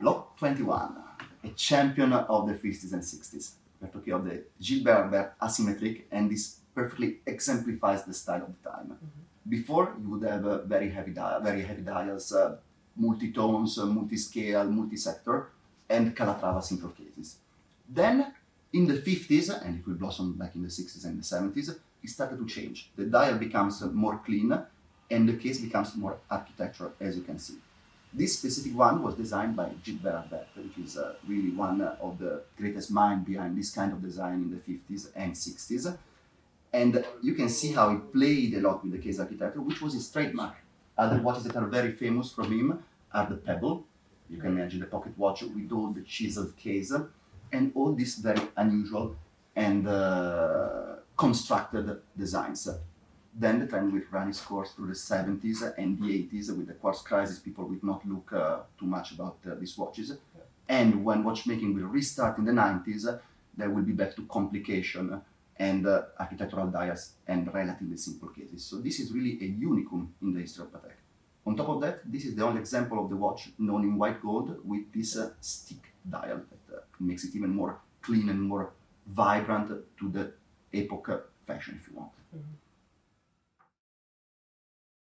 Lot 21, a champion of the 50s and 60s. We're talking of the Gilbert asymmetric, and this perfectly exemplifies the style of the time. Mm-hmm. Before, you would have very heavy dials, multi-tones, multi-scale, multi-sector, and Calatrava simple cases. Then, in the 50s, and it will blossom back in the 60s and the 70s, it started to change. The dial becomes more clean, and the case becomes more architectural, as you can see. This specific one was designed by Gilbert, which is really one of the greatest minds behind this kind of design in the 50s and 60s. And you can see how he played a lot with the case architecture, which was his trademark. Other watches that are very famous from him are the Pebble. You can imagine the pocket watch with all the chiseled case, and all these very unusual and constructed designs. Then the trend will run its course through the 70s and the 80s. With the quartz crisis, people will not look too much about these watches. Yeah. And when watchmaking will restart in the 90s, there will be back to complication and architectural dials and relatively simple cases. So this is really a unicum in the history of Patek. On top of that, this is the only example of the watch known in white gold with this stick dial that makes it even more clean and more vibrant to the epoch fashion, if you want. Mm-hmm.